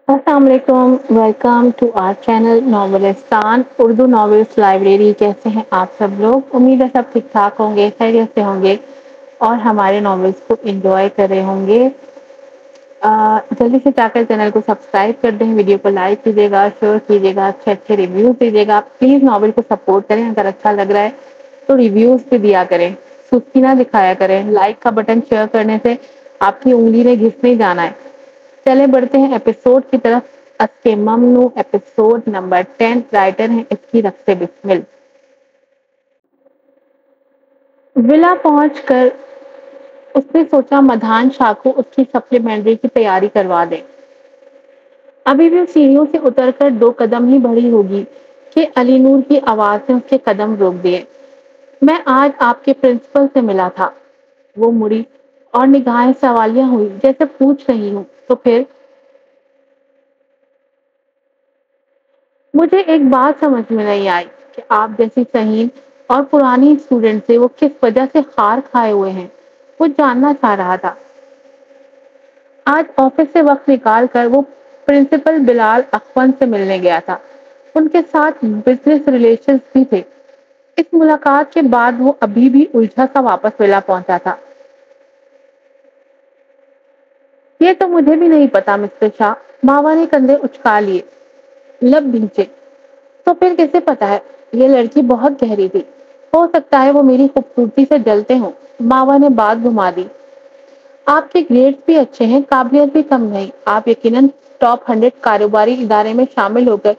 السلام علیکم، welcome to our channel ناولستان اردو ناولس لائبریری۔ کیسے ہیں آپ سب لوگ؟ امید ہے سب ٹھیک ٹھاک ہوں گے، خیریت سے ہوں گے اور ہمارے ناولس کو انجوائے کر رہے ہوں گے۔ جلدی سے جا کر چینل کو سبسکرائب کر دیں، ویڈیو کو لائک کیجیے گا، شیئر کیجیے گا، اچھے اچھے ریویوز دیجیے گا۔ پلیز ناول کو سپورٹ کریں، اگر اچھا لگ رہا ہے تو ریویوز بھی دیا کریں، سستی نہ دکھایا کریں۔ لائک کا بٹن شیئر کرنے سے آپ کی انگلی نے گھس نہیں جانا ہے۔ چلے بڑھتے ہیں ایپیسوڈ کی طرف۔ اسکیممنو ایپیسوڈ نمبر 10 رائٹر ہیں اس کی رکھ سے بسمل۔ ولا پہنچ کر اس نے سوچا مدھان شاہ کو اس کی سپلیمنٹری کی تیاری کروا دیں۔ ابھی بھی سیڑھیوں سے اتر کر 2 قدم ہی بڑھی ہوگی کہ علی نور کی آواز نے اس کے قدم روک دیے۔ میں آج آپ کے پرنسپل سے ملا تھا۔ وہ مڑی اور نگاہیں سوالیہ ہوئی، جیسے پوچھ رہی ہوں تو پھر؟ مجھے ایک بات سمجھ میں نہیں آئی کہ آپ جیسی ذہین اور پرانی اسٹوڈنٹ سے وہ کس وجہ سے خار کھائے ہوئے ہیں۔ وہ جاننا چاہ رہا تھا۔ آج آفس سے وقت نکال کر وہ پرنسپل بلال اخون سے ملنے گیا تھا۔ ان کے ساتھ بزنس ریلیشنز بھی تھے۔ اس ملاقات کے بعد وہ ابھی بھی الجھا سا واپس ولا پہنچا تھا۔ یہ تو مجھے بھی نہیں پتا مسٹر شاہ۔ ماوا نے کندھے اچکا لیے، لب بھینچے۔ تو پھر کیسے پتا ہے؟ یہ لڑکی بہت گہری تھی۔ ہو سکتا ہے وہ میری خوبصورتی سے جلتے ہوں۔ ماوا نے بات گھما دی۔ آپ کے گریڈز بھی اچھے ہیں، قابلیت بھی کم نہیں۔ آپ یقیناً ٹاپ 100 کاروباری ادارے میں شامل ہو کر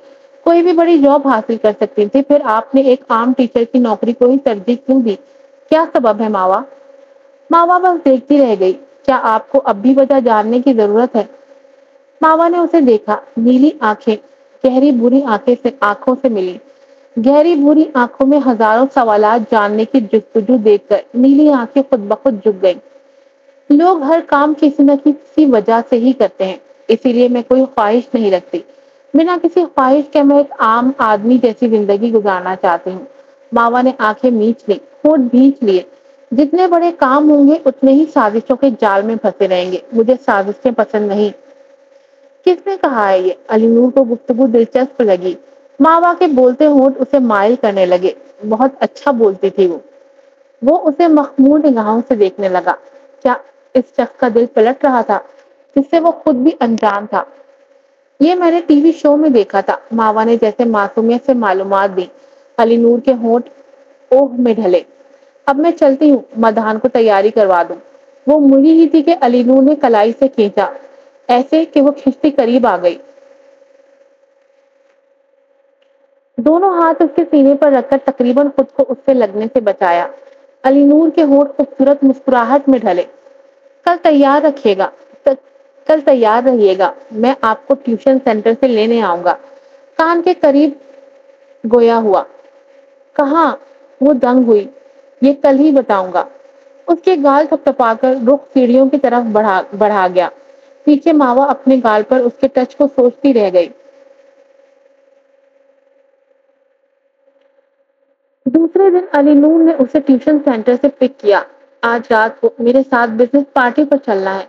کوئی بھی بڑی جاب حاصل کر سکتی تھی، پھر آپ نے ایک عام ٹیچر کی نوکری کو ہی ترجیح کیوں دی؟ کیا سبب ہے ماوا؟ ماوا بس دیکھتی رہ گئی۔ کیا آپ کو اب بھی وجہ جاننے کی ضرورت ہے؟ ماوا نے اسے دیکھا۔ نیلی آنکھیں گہری بری آنکھوں سے ملی۔ گہری بری آنکھوں میں ہزاروں سوالات جاننے کی جستجو دیکھ کر نیلی آنکھیں خود بخود جھک گئیں۔ لوگ ہر کام کسی نہ کسی وجہ سے ہی کرتے ہیں، اسی لیے میں کوئی خواہش نہیں رکھتی۔ بنا کسی خواہش کے میں ایک عام آدمی جیسی زندگی گزارنا چاہتی ہوں۔ ماوا نے آنکھیں میچ لی، ہونٹ بھینچ لیے۔ جتنے بڑے کام ہوں گے اتنے ہی سازشوں کے جال میں پھنسے رہیں گے۔ مجھے سازشیں پسند نہیں۔ کس نے کہا ہے یہ؟ علی نور کو گفتگو دلچسپ لگی۔ ماوا کے بولتے ہونٹ اسے مائل کرنے لگے۔ بہت اچھا بولتی تھی وہ اسے مخمور نگاہوں سے دیکھنے لگا۔ کیا اس شخص کا دل پلٹ رہا تھا جس سے وہ خود بھی انجان تھا؟ یہ میں نے ٹی وی شو میں دیکھا تھا، ماوا نے جیسے معصومیت سے معلومات دی۔ علی نور کے ہونٹ اوہ میں ڈھلے۔ اب میں چلتی ہوں، مدھان کو تیاری کروا دوں۔ وہ مڑی ہی تھی کہ علی نور نے کلائی سے کھینچا، ایسے کہ وہ کھچتی قریب آ گئی۔ دونوں ہاتھ اس کے سینے پر رکھ کر تقریباً خود کو اس سے لگنے سے بچایا۔ علی نور کے ہونٹ خوبصورت مسکراہٹ میں ڈھلے۔ کل تیار رکھیے گا، کل تیار رہیے گا، میں آپ کو ٹیوشن سینٹر سے لینے آؤں گا۔ کان کے قریب گویا ہوا۔ کہاں؟ وہ دنگ ہوئی۔ یہ کل ہی بتاؤں گا۔ اس کے گال تھپتپا کر رخ سیڑھیوں کی طرف بڑھا گیا۔ پیچھے ماوا اپنے گال پر اس کے ٹچ کو سوچتی رہ گئی۔ دوسرے دن علی نور نے اسے ٹیوشن سینٹر سے پک کیا۔ آج رات کو میرے ساتھ بزنس پارٹی پر چلنا ہے،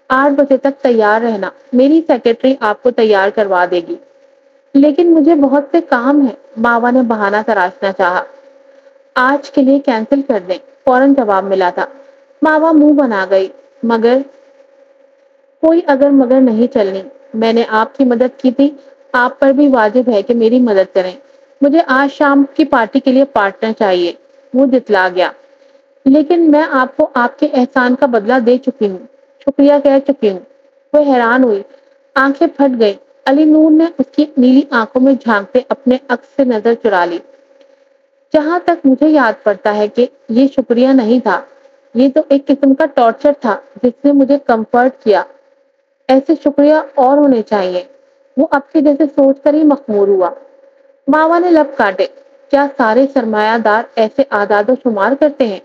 8 بجے تک تیار رہنا، میری سیکرٹری آپ کو تیار کروا دے گی۔ لیکن مجھے بہت سے کام ہیں، ماوا نے بہانہ تراشنا چاہا۔ آج کے لیے کینسل کر دیں، فوراً جواب ملا تھا۔ ماوا منہ بنا گئی۔ مگر کوئی اگر مگر نہیں چلنی۔ میں نے آپ کی مدد کی تھی، آپ پر بھی واجب ہے کہ میری مدد کریں۔ مجھے آج شام کی پارٹی کے لیے پارٹنر چاہیے۔ وہ جتلا گیا۔ لیکن میں آپ کو آپ کے احسان کا بدلہ دے چکی ہوں، شکریہ کہہ چکی ہوں۔ وہ حیران ہوئی، آنکھیں پھٹ گئی۔ علی نور نے اس کی نیلی آنکھوں میں جھانکتے اپنے عکس سے نظر چرا لی۔ جہاں تک مجھے یاد پڑتا ہے کہ یہ شکریہ نہیں تھا، یہ تو ایک قسم کا ٹارچر تھا جس نے مجھے کمفرٹ کیا۔ ایسے شکریہ اور ہونے چاہیے۔ وہ اب کے جیسے سوچ کر ہی مخمور ہوا۔ ماوا نے لب کاٹے۔ کیا سارے سرمایہ دار ایسے اعداد و شمار کرتے ہیں؟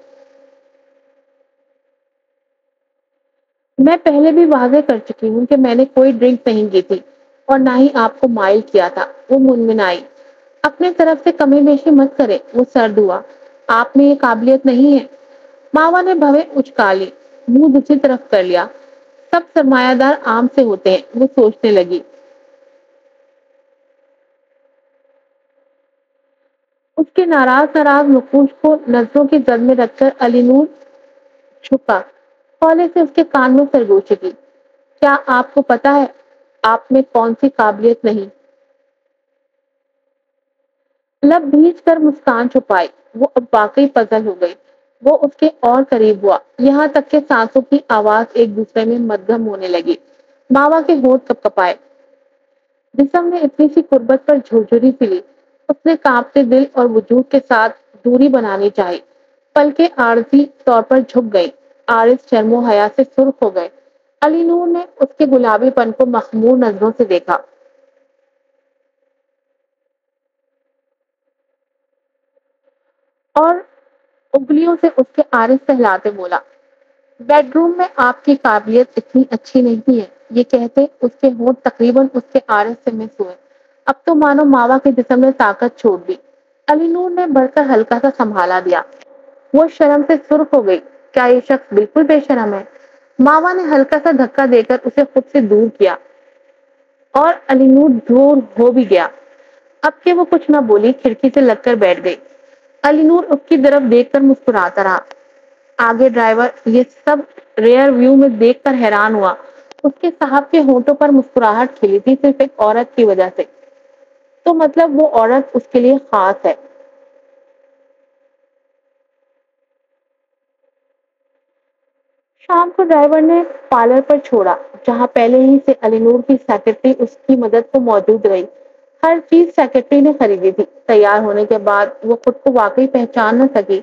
میں پہلے بھی واضح کر چکی ہوں کہ میں نے کوئی ڈرنک نہیں کی تھی اور نہ ہی آپ کو مائل کیا تھا۔ وہ منمنائی۔ اپنے طرف سے کمی بیشی مت کرے۔ وہ سرد ہوا۔ آپ میں یہ قابلیت نہیں ہے۔ ماوا نے بھویں اچکا لی، منہ دوسری طرف کر لیا۔ سب سرمایہ دار عام سے ہوتے ہیں، وہ سوچنے لگی۔ اس کے ناراض ناراض نقوش کو نظروں کی زد میں رکھ کر علی نور چھپا ہولے سے اس کے کان میں سرگوشی کی۔ کیا آپ کو پتا ہے آپ میں کون سی قابلیت نہیں؟ لب بھیج کر مسکان چھپائی، وہ اب واقعی پزل ہو گئی۔ وہ اس کے اور قریب ہوا، یہاں تک کہ سانسوں کی آواز ایک دوسرے میں مدغم ہونے لگی۔ ماوا کے ہونٹ کپ کپائے، جسم نے اتنی سی قربت پر جھرجھری سی لی۔ اس نے کانپتے دل اور وجود کے ساتھ دوری بنانی چاہی، پلکیں عارضی طور پر جھک گئی، عارض شرم و حیا سے سرخ ہو گئے۔ علی نور نے اس کے گلابی پن کو مخمور نظروں سے دیکھا اور انگلیوں سے اس کے عارض سہلاتے بولا، بیڈ روم میں آپ کی قابلیت اتنی اچھی نہیں ہے۔ یہ کہتے اس کے ہونٹ تقریباً اس کے عارض سے مس ہوئے۔ اب تو مانو ماوا کے جسم نے طاقت چھوڑ دی۔ علی نور نے بڑھ کر ہلکا سا سنبھالا دیا۔ وہ شرم سے سرخ ہو گئی۔ کیا یہ شخص بالکل بے شرم ہے؟ ماوا نے ہلکا سا دھکا دے کر اسے خود سے دور کیا اور علی نور دور ہو بھی گیا۔ اب کہ وہ کچھ نہ بولی، کھڑکی سے لگ کر بیٹھ گئی۔ علی نور اس کی طرف دیکھ کر مسکراتا رہا۔ آگے ڈرائیور یہ سب ریئر ویو میں دیکھ کر حیران ہوا۔ اس کے صاحب کے ہونٹوں پر مسکراہٹ کھلی تھی، صرف ایک عورت کی وجہ سے۔ تو مطلب وہ عورت اس کے لیے خاص ہے۔ شام کو ڈرائیور نے پارلر پر چھوڑا، جہاں پہلے ہی سے علی نور کی سیکرٹری اس کی مدد کو موجود رہی۔ ہر چیز سیکرٹری نے خریدی تھی۔ تیار ہونے کے بعد وہ خود کو واقعی پہچان نہ سکی۔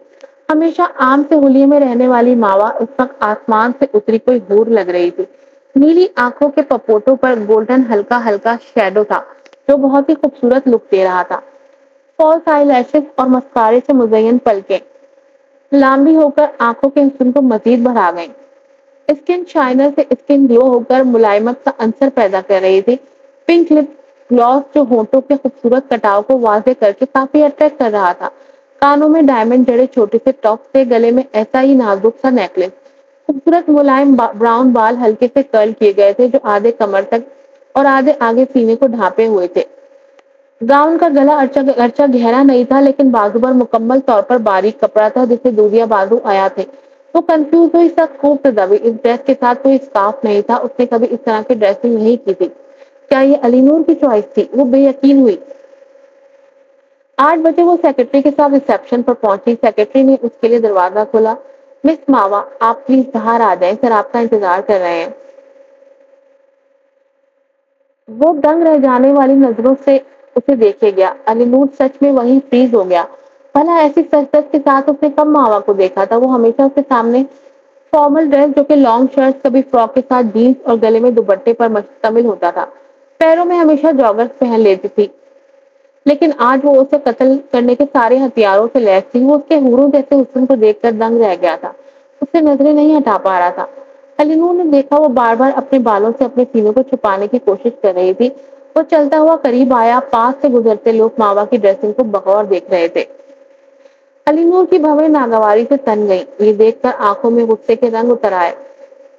ہمیشہ عام سے حلیے میں رہنے والی ماوا اس وقت آسمان سے اتری کوئی حور لگ رہی تھی۔ نیلی آنکھوں کے پپوٹوں پر گولڈن ہلکا ہلکا شیڈو تھا، جو بہت ہی خوبصورت لک دے رہا تھا۔ فالس آئی لیشز اور مسکارے سے مزین پلکیں لامبی ہو کر آنکھوں کے حسن کو مزید بڑھا گئیں۔ اسکن شائنر سے اسکن گلو ہو کر ملائمت کا عنصر پیدا کر رہی تھی۔ پنک لپ گلاس جو ہونٹوں کے خوبصورت کٹاؤ کو واضح کر کے کافی اٹریکٹ کر رہا تھا۔ کانوں میں ڈائمنڈ جڑے چھوٹے سے ٹاپ سے، گلے میں ایسا ہی نازک سا نیکلس۔ خوبصورت ملائم براؤن بال ہلکے سے کرل کیے گئے تھے، جو آدھے کمر تک اور آدھے آگے سینے کو ڈھانپے ہوئے تھے۔ گاؤن کا گلا اگرچہ گہرا نہیں تھا، لیکن بازو پر مکمل طور پر باریک کپڑا تھا، جسے دودیا بازو آیا تھے۔ وہ کنفیوز ہوئی، سخت خوف سے دبی۔ اس ڈریس کے ساتھ کوئی اسکارف نہیں تھا، اس نے کبھی اس طرح کی ڈریسنگ نہیں کی تھی۔ کیا یہ علی نور کی چوائس تھی؟ وہ بے یقین ہوئی۔ 8 بجے وہ سیکرٹری کے ساتھ ریسپشن پر پہنچی۔ سیکرٹری نے اس کے لیے دروازہ کھولا۔ مس ماوا، آپ پلیز باہر آ جائیں، سر آپ کا انتظار کر رہے ہیں۔ وہ دنگ رہ جانے والی نظروں سے اسے دیکھے گیا۔ علی نور سچ میں وہیں فریز ہو گیا۔ بھلا ایسی سچ کے ساتھ اس نے کب ماوا کو دیکھا تھا؟ وہ ہمیشہ اس کے سامنے فارمل ڈریس، جو کہ لانگ شرٹ، کبھی فراک کے ساتھ جینس اور گلے میں دوپٹے پر مشتمل ہوتا تھا، پیروں میں ہمیشہ جاگرز پہن لیتی تھی، لیکن آج وہ اسے قتل کرنے کے سارے ہتھیاروں سے لیس تھی۔ وہ اس کے حوروں جیسے حسن کو دیکھ کر دنگ رہ گیا تھا، اس سے نظریں نہیں ہٹا پا رہا تھا۔ علی نور نے دیکھا وہ بار بار اپنے بالوں سے اپنے سینے کو چھپانے کی کوشش کر رہی تھی۔ وہ چلتا ہوا قریب آیا، پاس سے گزرتے لوگ ماوا کی ڈریسنگ کو بغور دیکھ رہے تھے۔ علی نور کی بھویں ناگواری سے تن گئی، یہ دیکھ کر آنکھوں میں غصے کے رنگ اتر آئے۔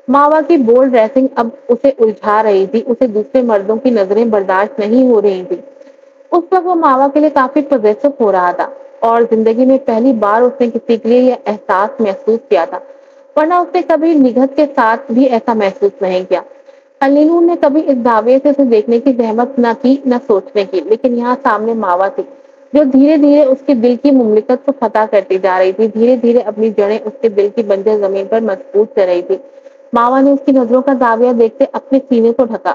ماوا کی بولڈ ڈریسنگ اب اسے الجھا رہی تھی، اسے دوسرے مردوں کی نظریں برداشت نہیں ہو رہی تھی۔ اس وقت وہ ماوا کے لیے کافی پوزیسو ہو رہا تھا، اور زندگی میں پہلی بار اس نے کسی کے لیے یہ احساس محسوس کیا تھا، ورنہ اس نے کبھی نگہت کے ساتھ بھی ایسا محسوس نہیں کیا۔ علی نور نے کبھی اس زاویے سے اسے دیکھنے کی زحمت نہ کی، نہ سوچنے کی، لیکن یہاں سامنے ماوا تھی، جو دھیرے دھیرے اس کے دل کی مملکت کو فتح کرتی جا رہی تھی، دھیرے دھیرے اپنی جڑیں اس کے دل کی بنجر زمین پر مضبوط کر رہی تھی۔ ماوا نے اس کی نظروں کا زاویہ دیکھتے اپنے سینے کو ڈھکا۔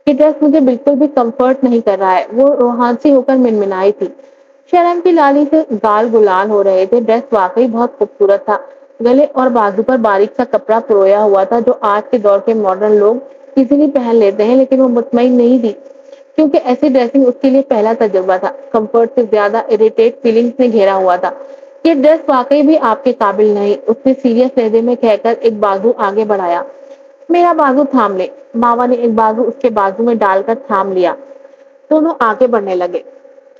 یہ ڈریس مجھے بالکل بھی کمفرٹ نہیں کر رہا ہے، وہ روحانسی ہو کر منمنائی تھی۔ شرم کی لالی سے گال گلال ہو رہے تھے۔ ڈریس واقعی بہت خوبصورت تھا، گلے اور بازو پر باریک سا کپڑا پرویا ہوا تھا، جو آج کے دور کے ماڈرن لوگ ایزیلی پہن لیتے ہیں، لیکن وہ مطمئن نہیں تھی، کیونکہ ایسی ڈریسنگ اس کے لیے پہلا تجربہ تھا۔ کمفرٹ سے زیادہ اریٹیٹ فیلنگز نے گھیرا ہوا تھا۔ یہ ڈریس واقعی بھی آپ کے قابل نہیں، اس نے سیریس لہجے میں کہہ کر ایک بازو آگے بڑھایا۔ میرا بازو تھام لے۔ ماوا نے ایک بازو اس کے بازو میں ڈال کر تھام لیا۔ دونوں آگے بڑھنے لگے۔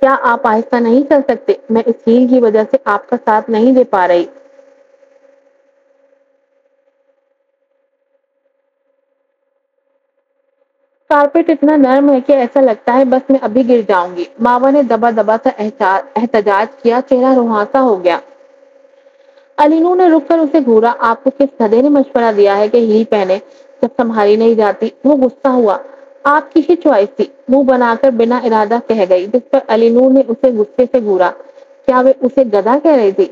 کیا آپ آہستہ نہیں چل سکتے؟ میں اس ہیل کی وجہ سے آپ کا ساتھ نہیں دے پا رہی۔ کارپیٹ اتنا نرم ہے کہ ایسا لگتا ہے بس میں ابھی گر جاؤں گی۔ ماوا نے دبا دبا سا احتجاج کیا، چہرہ روحانسا ہو گیا۔ علی نور نے رک کر اسے گھورا۔ آپ کو کس گدھے نے مشورہ دیا ہے کہ ہیل پہنے جب سنبھالی نہیں جاتی؟ وہ غصہ ہوا۔ آپ کی ہی چوائس تھی، منہ بنا کر بنا ارادہ کہہ گئی، جس پر علی نور نے اسے غصے سے گھورا۔ کیا وہ اسے گدھا کہہ رہی تھی؟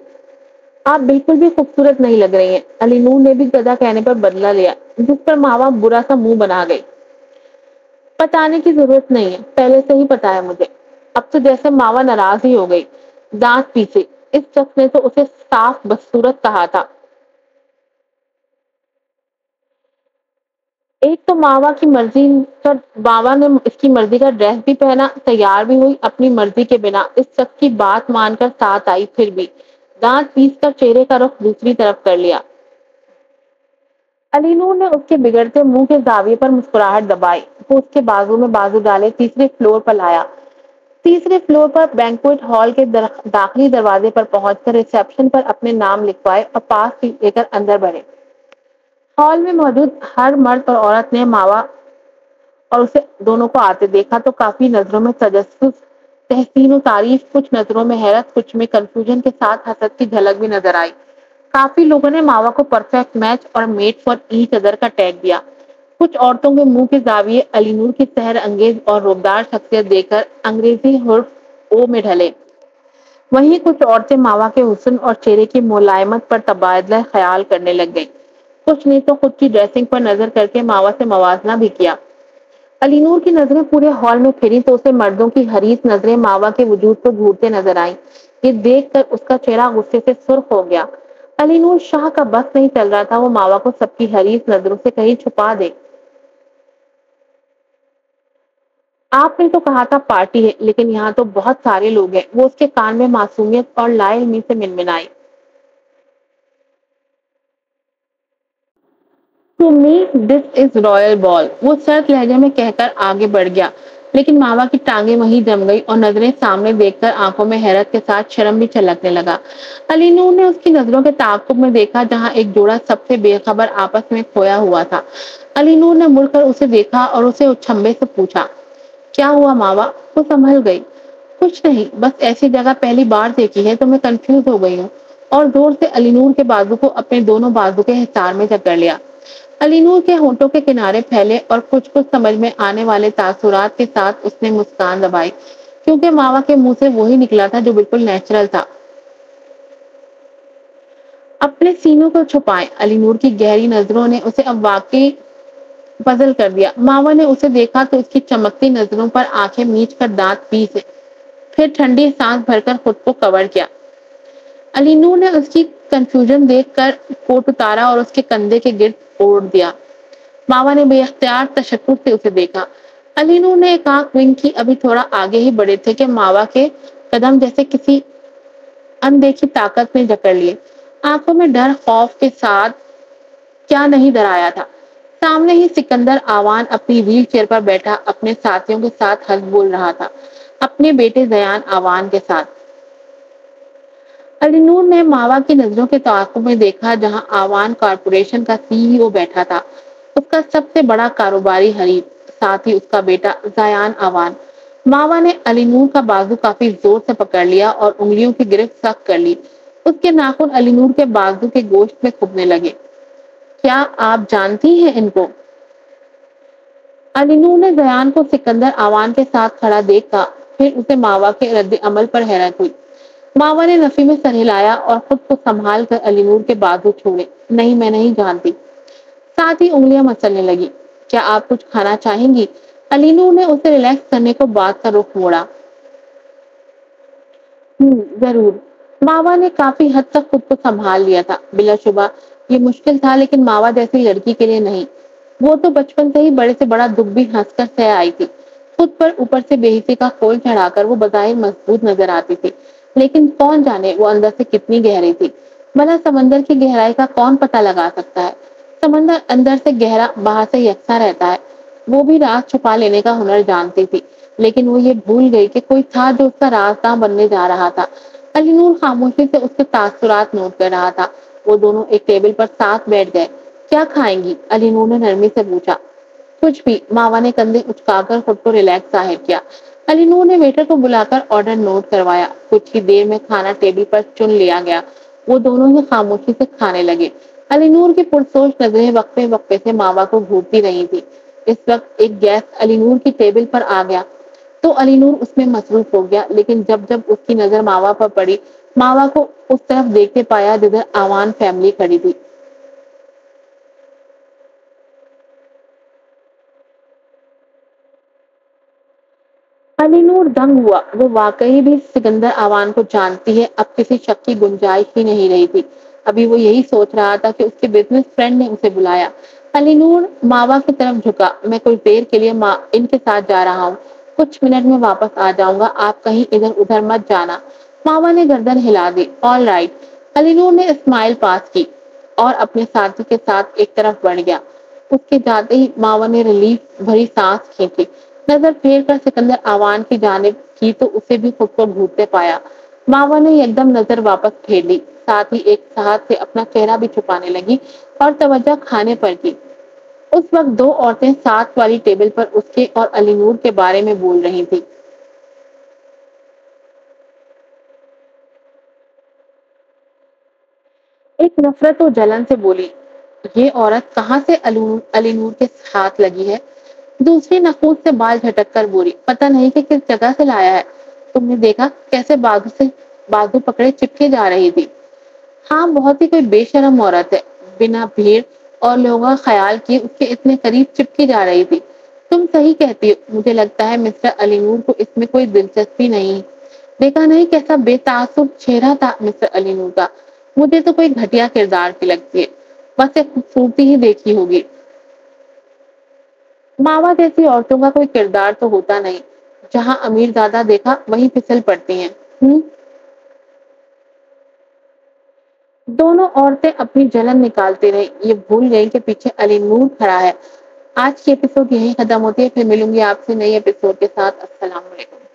آپ بالکل بھی خوبصورت نہیں لگ رہی ہیں۔ علی نور نے بھی گدھا کہنے پر بدلہ لیا، جس پر ماوا برا سا منہ بنا گئی۔ بتانے کی ضرورت نہیں ہے، پہلے سے ہی پتا ہے مجھے۔ اب تو جیسے ماوا ناراض ہی ہو گئی، دانت پیسے۔ اس شخص نے تو اسے صاف بدصورت کہا تھا۔ ایک تو ماوا نے اس کی مرضی کا ڈریس بھی پہنا، تیار بھی ہوئی اپنی مرضی کے بنا، اس شخص کی بات مان کر ساتھ آئی، پھر بھی دانت پیس کر چہرے کا رخ دوسری طرف کر لیا۔ علی نور نے اس کے بگڑتے منہ کے زاویے پر مسکراہٹ دبائی۔ وہ اس کے بازو میں بازو ڈالے تیسرے فلور پر لایا۔ تیسرے فلور پر بینکویٹ ہال کے داخلی دروازے پر پہنچ کر ریسپشن پر اپنے نام لکھوائے اور پاس لے کر اندر بڑھے۔ ہال میں موجود ہر مرد اور عورت نے ماوا اور اسے دونوں کو آتے دیکھا تو کافی نظروں میں تجسس، تحسین و تعریف، کچھ نظروں میں حیرت، کچھ میں کنفیوژن کے ساتھ حسد کی جھلک بھی نظر آئی۔ کافی لوگوں نے ماوا کو پرفیکٹ میچ اور میٹ فار ایچ ادر کا ٹیگ دیا۔ کچھ عورتوں کے منہ کے زاویے علی نور کی سحر انگیز اور روبدار شخصیت دیکھ کر انگریزی حرف او میں ڈھلے۔ وہیں کچھ عورتیں ماوا کے حسن اور چہرے کی ملائمت پر تبادلہ خیال کرنے لگ گئیں۔ کچھ نے تو خود کی ڈریسنگ پر نظر کر کے ماوا سے موازنہ بھی کیا۔ علی نور کی نظریں پورے ہال میں پھری تو اسے مردوں کی حریص نظریں ماوا کے وجود کو گھورتے نظر آئیں۔ یہ دیکھ کر اس کا چہرہ غصے سے سرخ ہو گیا۔ علی نور شاہ کا بس نہیں چل رہا تھا وہ ماوا کو سب کی حریص نظروں سے کہیں چھپا دے۔ آپ نے تو کہا تھا پارٹی ہے، لیکن یہاں تو بہت سارے لوگ ہیں۔ وہ اس کے کان میں معصومیت اور لا علمی سے منمنائی۔ To me, this is royal ball۔ وہ سرد لہجے میں کہہ کر آگے بڑھ گیا، لیکن ماوا کی ٹانگیں وہیں جم گئی اور نظریں سامنے دیکھ کر آنکھوں میں حیرت کے ساتھ شرم بھی چھلکنے لگا۔ علی نور نے اس کی نظروں کے تعاقب میں دیکھا جہاں ایک جوڑا سب سے بے خبر آپس میں کھویا ہوا تھا۔ علی نور نے مڑ کر اسے دیکھا اور اسے اچھمبے سے پوچھا، کیا ہوا ماوا؟ وہ سنبھل گئی۔ کچھ نہیں، بس ایسی جگہ پہلی بار دیکھی ہے تو میں کنفیوز ہو گئی ہوں، اور زور سے علی نور کے بازو کو اپنے دونوں بازو کے حصار میں جکڑ لیا۔ علی نور کے ہونٹوں کے کنارے پھیلے اور کچھ سمجھ میں آنے والے تاثرات کے ساتھ اس نے مسکان دبائی، کیونکہ ماوا کے منہ سے وہی نکلا تھا جو بالکل نیچرل تھا۔ اپنے سینوں کو چھپائیں۔ علی نور کی گہری نظروں نے اسے اب واقعی پزل کر دیا۔ ماوا نے اسے دیکھا تو اس کی چمکتی نظروں پر آنکھیں میچ کر دانت پیسے، پھر ٹھنڈی سانس بھر کر خود کو کور کیا۔ علی نور نے اس کی کنفیوژن دیکھ کر کوٹ اتارا اور اس کے کندھے کے گرد اوڑھ دیا۔ ماوا نے بے اختیار تشکر سے اسے دیکھا۔ علی نور نے ایک آنکھ ونک کی، ابھی تھوڑا آگے ہی بڑھے تھے کہ ماوا کے قدم جیسے کسی اندیکھی طاقت نے جکڑ لیے۔ آنکھوں میں ڈر، خوف کے ساتھ کیا نہیں ڈرایا تھا۔ سامنے ہی سکندر آوان اپنی ویل چیئر پر بیٹھا اپنے ساتھیوں کے ساتھ حلف بول رہا تھا، اپنے بیٹے زیان آوان کے ساتھ۔ علی نور نے ماوا کی نظروں کے تعاقب میں دیکھا جہاں آوان کارپوریشن کا سی ای او بیٹھا تھا، اس کا سب سے بڑا کاروباری حریف، ساتھ ہی اس کا بیٹا زیان آوان۔ ماوا نے علی نور کا بازو کافی زور سے پکڑ لیا اور انگلیوں کی گرفت سخت کر لی۔ اس کے ناخن علی نور کے بازو کے گوشت میں کھبنے لگے۔ کیا آپ جانتی ہیں ان کو؟ علی نور نے زیان کو سکندر آوان کے ساتھ کھڑا دیکھا، پھر اسے ماوا کے رد عمل پر حیرت ہوئی۔ ماوا نے نفی میں سر ہلایا اور خود کو سنبھال کر علی نور کے بازو چھوڑے۔ نہیں، میں نہیں جانتی۔ ساتھ ہی انگلیاں مچلنے لگی۔ کیا آپ کچھ کھانا چاہیں گی؟ علی نور نے اسے ریلیکس کرنے کو بات کا رخ موڑا۔ ضرور۔ ماوا نے کافی حد تک خود کو سنبھال لیا تھا۔ بلا شبہ یہ مشکل تھا، لیکن ماوا جیسی لڑکی کے لیے نہیں۔ وہ تو بچپن سے ہی بڑے سے بڑا دکھ بھی ہنس کر سہ آئی تھی۔ خود پر اوپر سے بے حسی کا کھول چڑھا کر وہ بظاہر مضبوط نظر آتی تھی، لیکن کون جانے وہ اندر سے کتنی گہری تھی۔ بھلا سمندر کی گہرائی کا کون پتہ لگا سکتا ہے؟ سمندر اندر سے گہرا، باہر سے یکساں رہتا ہے۔ وہ بھی راز چھپا لینے کا ہنر جانتی تھی، لیکن وہ یہ بھول گئی کہ کوئی تھا جو اس کا رازداں بننے جا رہا تھا۔ علی نور خاموشی سے اس کے تاثرات نوٹ کر رہا تھا۔ وہ دونوں ایک ٹیبل پر ساتھ بیٹھ گئے۔ کیا کھائیں گی؟ علی نور نے نرمی سے پوچھا۔ کچھ بھی، ماوا نے کندھے اچکا کر خود کو ریلیکس ظاہر کیا۔ علی نور نے ویٹر کو بلا کر آرڈر نوٹ کروایا۔ کچھ ہی دیر میں کھانا ٹیبل پر چن لیا گیا۔ وہ دونوں ہی خاموشی سے کھانے لگے۔ علی نور کی پرسوچ نظریں وقفے وقفے سے ماوا کو گھورتی رہی تھی۔ اس وقت ایک گیس علی نور کی ٹیبل پر آ گیا تو علی نور اس میں مصروف ہو گیا، لیکن جب اس کی نظر ماوا پر پڑی، ماوا کو اس طرف دیکھتے پایا جدھر آوان فیملی کھڑی تھی۔ علی نور دنگ ہوا، وہ واقعی بھی سکندر آوان کو جانتی ہے، اب کسی شک کی گنجائش ہی نہیں رہی تھی۔ ابھی وہ یہی سوچ رہا تھا کہ اس کے بزنس فرینڈ نے اسے بلایا۔ علی نور ماوا کی طرف جھکا، میں کچھ دیر کے لیے ان کے ساتھ جا رہا ہوں، کچھ منٹ میں واپس آ جاؤں گا، آپ کہیں ادھر ادھر مت جانا۔ ماوا نے گردن ہلا دی۔ All right. علی نور نے اسمائل پاس کی اور اپنے ساتھی کے ساتھ ایک طرف بڑھ گیا۔ اس کے جاتے ہی ماوا نے ریلیف بھری سانس کھینچی، نظر پھیر کر سکندر آوان کی جانب کی تو اسے بھی خود کو گھورتے پایا۔ ماوا نے ایک دم نظر واپس پھیر لی، ساتھ ہی ایک ساتھ سے اپنا چہرہ بھی چھپانے لگی اور توجہ کھانے پر کی۔ اس وقت دو عورتیں ساتھ والی ٹیبل پر اس کے اور علی نور کے بارے میں بول رہی تھی۔ ایک نفرت و جلن سے بولی، یہ عورت کہاں سے علی نور کے ہاتھ لگی ہے؟ دوسری نخوت سے بال جھٹک کر بولی، پتہ نہیں کہ کس جگہ سے لایا ہے۔ تم نے دیکھا کیسے بازو پکڑے چپکے جا رہی تھی؟ ہاں، بہت ہی کوئی بے شرم عورت ہے، بنا بھیڑ اور لوگوں کا خیال کیے اس کے اتنے قریب چپکی جا رہی تھی۔ تم صحیح کہتی ہو، مجھے لگتا ہے مسٹر علی نور کو اس میں کوئی دلچسپی نہیں۔ دیکھا نہیں کیسا بے تعصب چہرہ تھا مسٹر علی نور کا؟ مجھے تو کوئی گھٹیا کردار کی لگتی ہے، بس ایک خوبصورتی ہی دیکھی ہوگی۔ ماوا جیسی عورتوں کا کوئی کردار تو ہوتا نہیں، جہاں امیر زیادہ دیکھا وہیں پھسل پڑتی ہیں۔ دونوں عورتیں اپنی جلن نکالتے رہی، یہ بھول گئی کہ پیچھے علی نور کھڑا ہے۔ آج کی ایپیسوڈ یہیں ختم ہوتی ہے، پھر ملوں گی آپ سے نئی ایپیسوڈ کے ساتھ۔ السلام علیکم۔